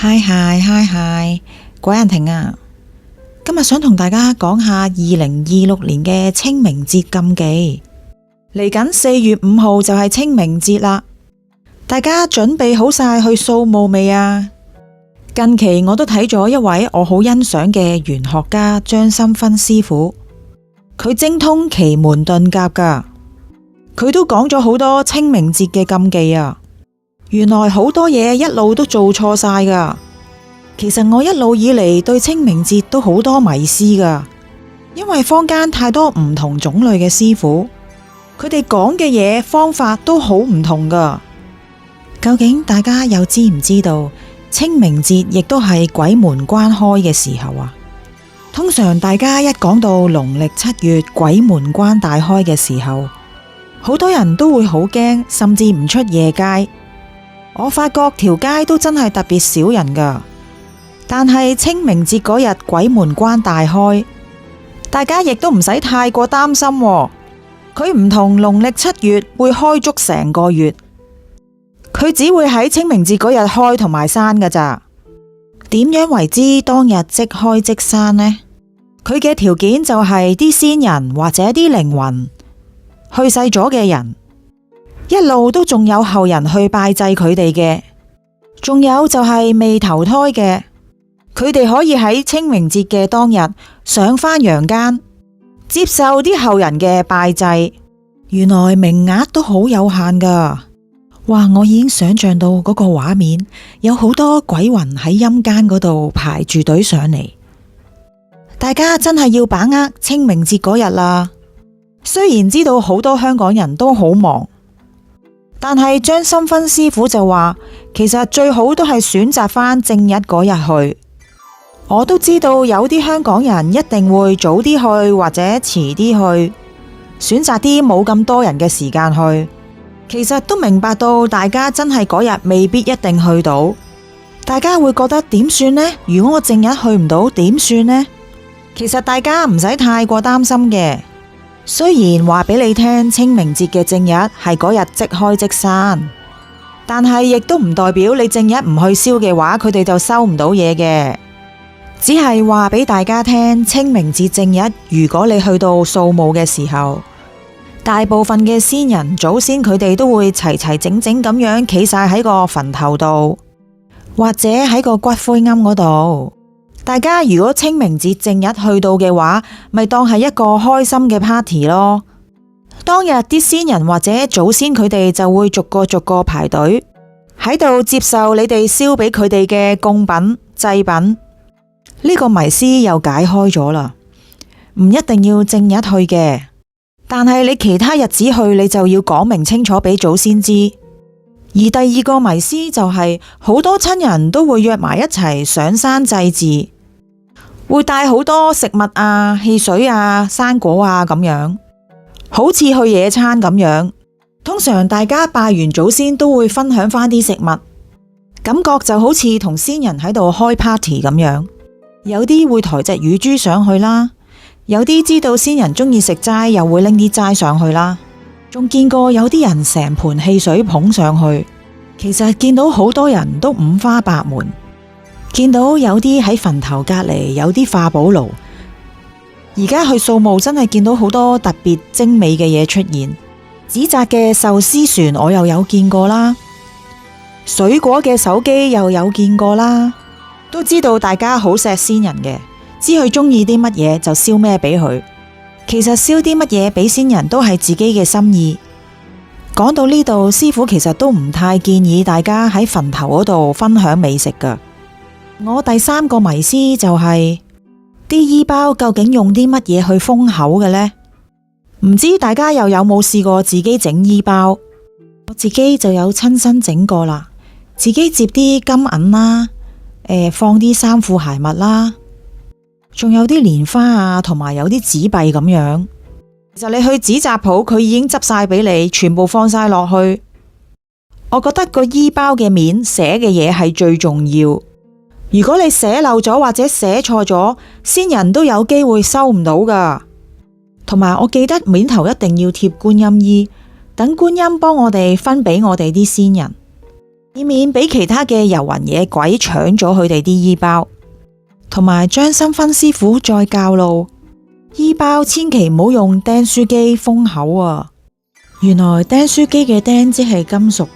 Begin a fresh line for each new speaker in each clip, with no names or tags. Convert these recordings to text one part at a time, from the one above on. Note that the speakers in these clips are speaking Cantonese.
嗨嗨嗨嗨，鬼人亭啊！今日想同大家講下2026年嘅清明節禁忌。嚟緊4月5號就係清明節啦，大家準備好晒去掃墓未啊？近期我都睇咗一位我好欣賞嘅玄學家張心芬師傅，佢精通奇門遁甲噶，佢都講咗好多清明節嘅禁忌啊！原來好多嘢一路都做錯晒噶。其實我一路以嚟對清明節都好多迷思噶，因為坊間太多唔同種類嘅師傅，佢哋講嘅嘢方法都好唔同噶。究竟大家又知唔知道清明節亦都係鬼門關開嘅時候啊？通常大家一講到農曆7月鬼門關大開嘅時候，好多人都會好驚，甚至唔出夜街。我發覺條街都真係特別少人噶，但係清明節嗰日鬼門關大開，大家亦都唔使太過擔心喎。佢唔同農曆7月會開足成個月，佢只會喺清明節嗰日開同埋閂噶咋。點樣為之當日即開即閂呢？佢嘅條件就係啲先人或者啲靈魂去世咗嘅人，一路都仲有後人去拜祭佢哋嘅，仲有就係未投胎嘅，佢哋可以喺清明節嘅當日上返陽間，接受啲後人嘅拜祭。原來名額都好有限噶，哇！我已經想象到嗰個畫面，有好多鬼魂喺陰間嗰度排住隊上嚟。大家真係要把握清明節嗰日啦。雖然知道好多香港人都好忙，但係張心芬師傅就話，其實最好都係選擇返正日嗰日去。我都知道有啲香港人一定會早啲去或者遲啲去，選擇啲冇咁多人嘅時間去。其實都明白到大家真係嗰日未必一定去到，大家會覺得點算呢？如果我正日去唔到點算呢？其實大家唔使太過擔心嘅。雖然話俾你聽清明節嘅正日係嗰日即開即閂，但係亦都唔代表你正日唔去燒嘅話，佢哋就收唔到嘢嘅。只係話俾大家聽，清明節正日如果你去到掃墓嘅時候，大部分嘅先人祖先佢哋都會齊齊整整咁樣企晒喺個墳頭度，或者喺個骨灰龕嗰度。大家如果清明節正日去到嘅話，咪當係一個開心嘅 party 咯。當日啲先人或者祖先佢哋就會逐個逐個排隊喺度接受你哋燒俾佢哋嘅供品祭品。呢個迷思又解開咗啦，唔一定要正日去嘅，但係你其他日子去，你就要講明清楚俾祖先知。而第二個迷思就係，好多親人都會約埋一齊上山祭祀，會帶好多食物啊、汽水啊、生果啊咁樣，好似去野餐咁樣。通常大家拜完祖先都會分享返啲食物，感覺就好似同先人喺度開 party 咁樣。有啲會抬隻乳豬上去啦，有啲知道先人中意食齋，又會拎啲齋上去啦。仲見過有啲人成盤汽水捧上去，其實見到好多人都五花八門。見到有啲喺墳頭隔籬有啲化寶爐，而家去掃墓真係見到好多特別精美嘅嘢出現。紙紮嘅壽司船我又有見過啦，水果嘅手機又有見過啦。都知道大家好錫先人嘅，知佢中意啲乜嘢就燒咩俾佢。其實燒啲乜嘢俾先人都係自己嘅心意。講到呢度，師傅其實都唔太建議大家喺墳頭嗰度分享美食噶。我第三個迷思就係啲衣包究竟用啲乜嘢去封口嘅呢？唔知大家又有冇試過自己整衣包？我自己就有親身整過啦，自己摺啲金銀啦，放啲衫褲鞋襪啦，仲有啲蓮花啊，同埋有啲紙幣咁樣。其實你去紙紮鋪，佢已經執晒俾你，全部放晒落去。我覺得個衣包嘅面寫嘅嘢係最重要。如果你寫漏咗或者寫錯咗，先人都有機會收唔到噶。同埋我記得面頭一定要貼觀音衣，等觀音幫我哋分俾我哋啲先人。以免俾其他嘅遊魂野鬼搶咗佢哋啲衣包。同埋張心芬師傅再教路，衣包千祈唔好用釘書機封口啊！原來釘書機嘅釘即係金屬，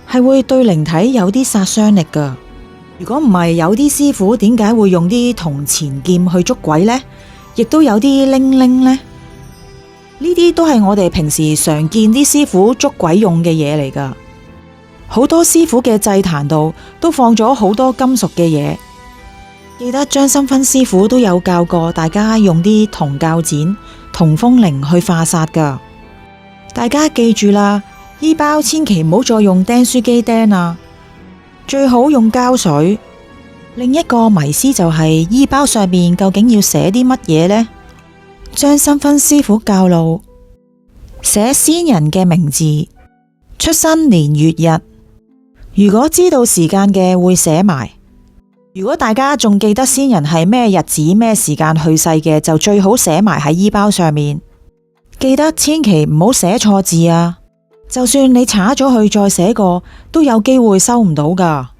係會對靈體有啲殺傷力噶。如果唔係，有啲師傅點解會用啲銅錢劍去捉鬼呢？亦都有啲鈴鈴呢？呢啲都係我哋平時常見啲師傅捉鬼用嘅嘢嚟噶。好多師傅嘅祭壇度都放咗好多金屬嘅嘢。記得張心芬師傅都有教過大家用啲銅鉸剪、銅風鈴去化煞噶。大家記住啦，衣包千祈唔好再用釘書機釘啊，最好用膠水。另一個迷思就係衣包上面究竟要寫啲乜嘢呢？張心芬師傅教路，寫先人嘅名字、出生年月日，如果知道時間嘅會寫埋。如果大家仲記得先人係咩日子咩時間去世嘅，就最好寫埋喺衣包上面。記得千祈唔好寫錯字啊！就算你查咗去再寫過，都有機會收唔到噶。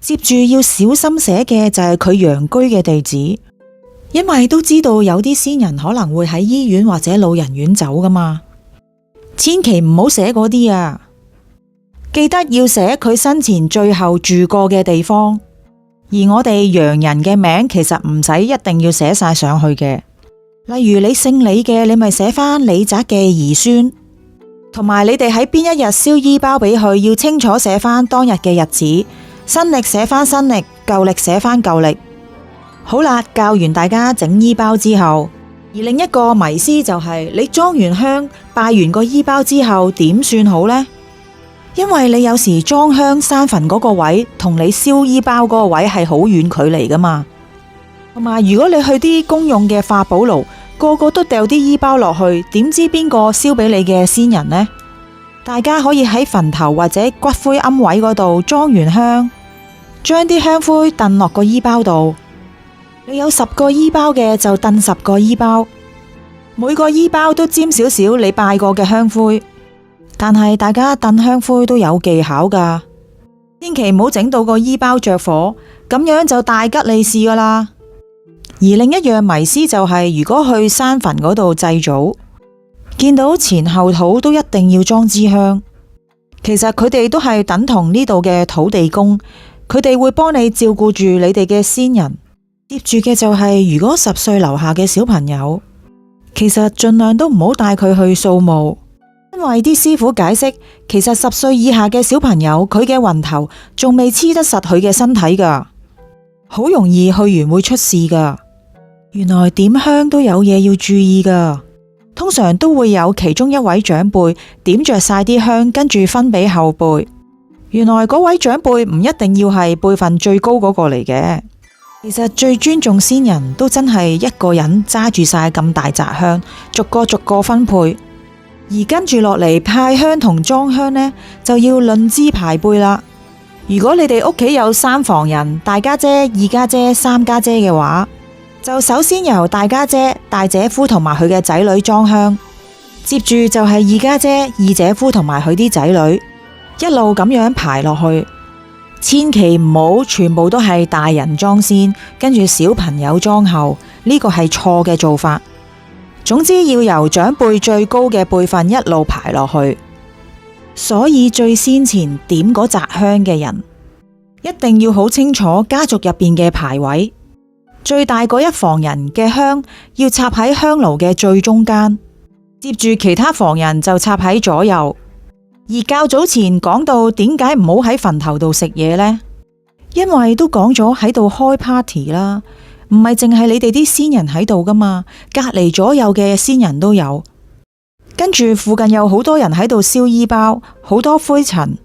接住要小心寫嘅就係佢陽居嘅地址，因為都知道有啲先人可能會喺醫院或者老人院走噶嘛。千祈唔好寫嗰啲啊！記得要寫佢生前最後住過嘅地方。而我哋陽人嘅名其實唔使一定要寫晒上去嘅，例如你姓李嘅，你咪寫返李澤嘅兒孫，同埋你哋喺邊一日燒衣包俾佢，要清楚寫返當日嘅日子，新曆寫返新曆，舊曆寫返舊曆。好啦，教完大家整衣包之後，而另一個迷思就係你裝完香拜完個衣包之後點算好呢？因為你有時裝香山墳嗰個位同你燒衣包嗰個位係好遠距離噶嘛，同埋如果你去啲公用嘅化寶爐，個個都掉啲衣包落去，點知邊個燒俾你嘅先人呢？大家可以喺墳頭或者骨灰龕位嗰度裝完香，將啲香灰燉落個衣包度。你有10個衣包嘅就燉10個衣包，每個衣包都沾少少你拜過嘅香灰。但係大家燉香灰都有技巧噶，千祈唔好整到個衣包着火，咁樣就大吉利是噶啦。而另一樣迷思就係，如果去山墳嗰度祭祖，見到前後土都一定要裝支香。其實佢哋都係等同呢度嘅土地公，佢哋會幫你照顧住你哋嘅先人。接住嘅就係，如果10歲樓下嘅小朋友，其實盡量都唔好帶佢去掃墓。因為啲師傅解釋，其實10歲以下嘅小朋友，佢嘅魂頭仲未黐得實佢嘅身體噶，好容易去完會出事噶。原來點香都有嘢要注意噶，通常都會有其中一位長輩點着晒啲香，跟住分俾後輩。原來嗰位長輩唔一定要係輩份最高嗰個嚟嘅，其實最尊重先人都真係一個人揸住晒咁大紮香，逐個分配。而跟住落嚟派香同裝香呢，就要論資排輩啦。如果你哋屋企有3房人，大家姐、二家姐、三家姐嘅話，就首先由大家姐、大姐夫同埋佢嘅仔女裝香，接住就係二家姐、二姐夫同埋佢啲仔女，一路咁樣排落去。千祈唔好全部都係大人裝先，跟住小朋友裝後，呢個係錯嘅做法。總之要由長輩最高嘅輩份一路排落去，所以最先前點嗰紮香嘅人，一定要好清楚家族入邊嘅排位。最大嗰一房人嘅香要插喺香爐嘅最中間，接住其他房人就插喺左右。而較早前講到點解唔好喺墳頭度食嘢呢？因為都講咗喺度開 party 啦。唔係淨係你哋啲先人喺度噶嘛，隔籬左右嘅先人都有，跟住附近有好多人喺度燒衣包，好多灰塵，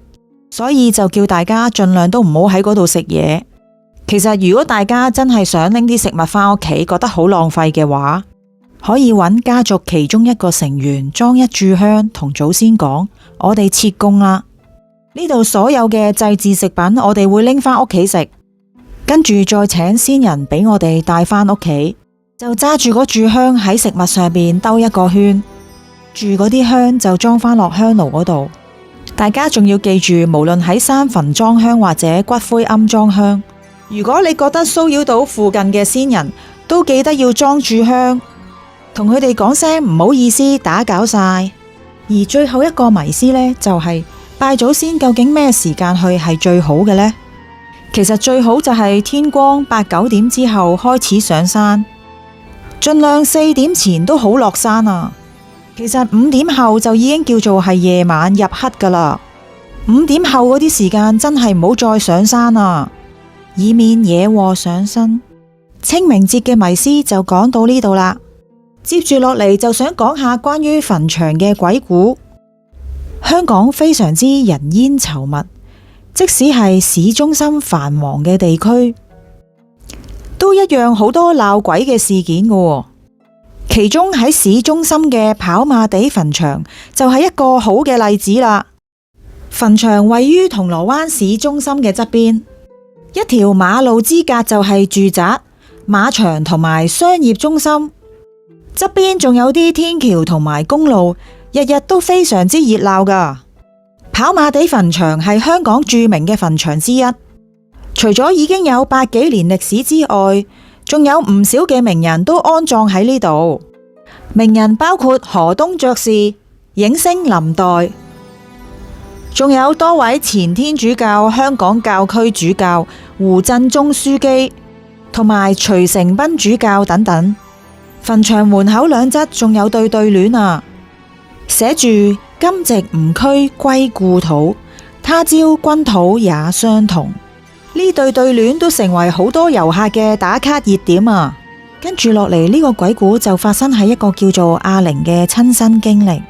所以就叫大家盡量都唔好喺嗰度食嘢。其實如果大家真係想拎啲食物返屋企，覺得好浪費嘅話，可以揾家族其中一個成員裝一炷香，同祖先講，我哋切供啦，呢度所有嘅祭祀食品我哋會拎返屋企食。跟住再請先人俾我哋帶返屋企，就揸住嗰炷香喺食物上邊兜一個圈，住嗰啲香就裝返落香爐嗰度。大家仲要記住，無論喺山墳裝香或者骨灰龕裝香，如果你覺得騷擾到附近嘅先人，都記得要裝住香，同佢哋講聲唔好意思，打攪晒。而最後一個迷思呢，就係拜祖先究竟咩時間去係最好嘅呢？其實最好就係天光8、9點之後開始上山，盡量4點前都好落山啊。其實5點後就已經叫做係夜晚入黑噶啦。5點後嗰啲時間真係唔好再上山啊，以免惹禍上身。清明節嘅迷思就講到呢度啦。接住落嚟就想講下關於墳場嘅鬼故。香港非常之人煙稠密，即使係市中心繁忙嘅地區，都一樣好多鬧鬼嘅事件㗎喎。其中喺市中心嘅跑馬地墳場就係一個好嘅例子啦。墳場位於銅鑼灣市中心嘅側邊，一條馬路之隔就係住宅、馬場同埋商業中心，側邊仲有啲天橋同埋公路，日日都非常之熱鬧㗎。跑馬地墳場係香港著名嘅墳場之一，除咗已經有百幾年歷史之外，仲有唔少嘅名人都安葬喺呢度。名人包括河東爵士、影星林黛，仲有多位前天主教香港教區主教胡振中樞機同埋徐成斌主教等等。墳場門口兩側仲有對聯啊，寫住今夕吾軀歸故土，他朝君土也相同。呢對聯都成為好多遊客嘅打卡熱點啊！跟住落嚟呢個鬼故就發生喺一個叫做阿玲嘅親身經歷。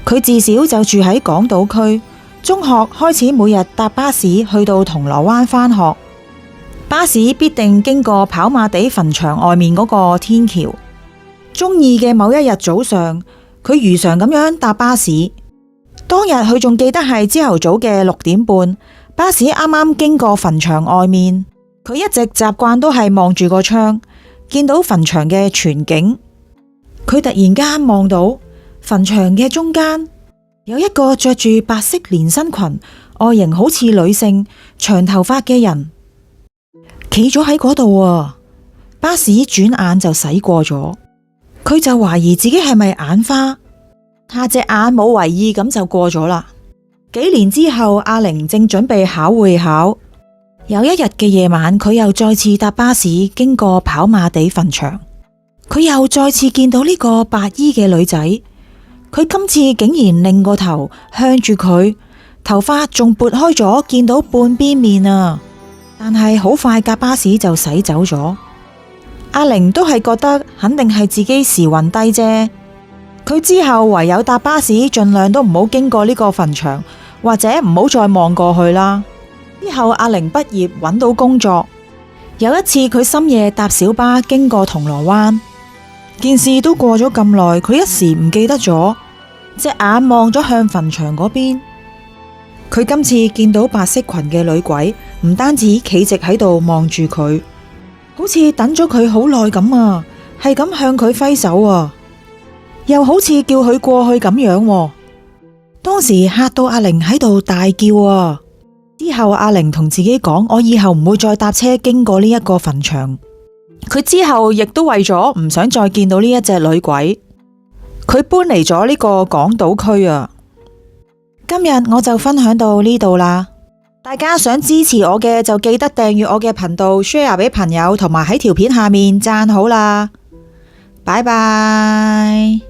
佢自小就住喺港島區，中學開始每日搭巴士去到銅鑼灣返學，巴士必定經過跑馬地墳場外面嗰個天橋。中二嘅某一日早上，佢如常咁樣搭巴士。當日佢仲記得係朝頭早嘅6點半。巴士啱啱經過墳場外面，佢一直習慣都係望住個窗，見到墳場嘅全景。佢突然間望到墳場嘅中間有一個着住白色連身裙、外形好似女性、長頭髮嘅人企咗喺嗰度啊！巴士轉眼就駛過咗，佢就懷疑自己係咪眼花，下隻眼冇為意咁就過咗啦。幾年之後，阿玲正準備考會考，有一日嘅夜晚，佢又再次搭巴士經過跑馬地墳場，佢又再次見到呢個白衣嘅女仔。佢今次竟然擰個頭向住佢，頭髮仲撥開咗，見到半邊面啊！但係好快架巴士就駛走咗。阿玲都係覺得肯定係自己時運低啫。佢之後唯有搭巴士，盡量都唔好經過呢個墳場，或者唔好再望過去啦。之後阿玲畢業揾到工作，有一次佢深夜搭小巴經過銅鑼灣，件事都過咗咁耐，佢一時唔記得咗，隻眼望咗向墳場嗰邊。佢今次見到白色裙嘅女鬼，唔單止企直喺度望住佢，好似等咗佢好耐咁啊，係咁向佢揮手啊，又好似叫佢過去咁樣啊。當時嚇到阿玲喺度大叫啊！之後阿玲同自己講：我以後唔會再搭車經過呢一個墳場。佢之後亦都為咗唔想再見到呢一隻女鬼，佢搬嚟咗呢個港島區啊。今日我就分享到呢度啦。大家想支持我嘅就記得訂閱我嘅頻道 ，share 俾朋友，同埋喺條片下面讚好啦。拜拜。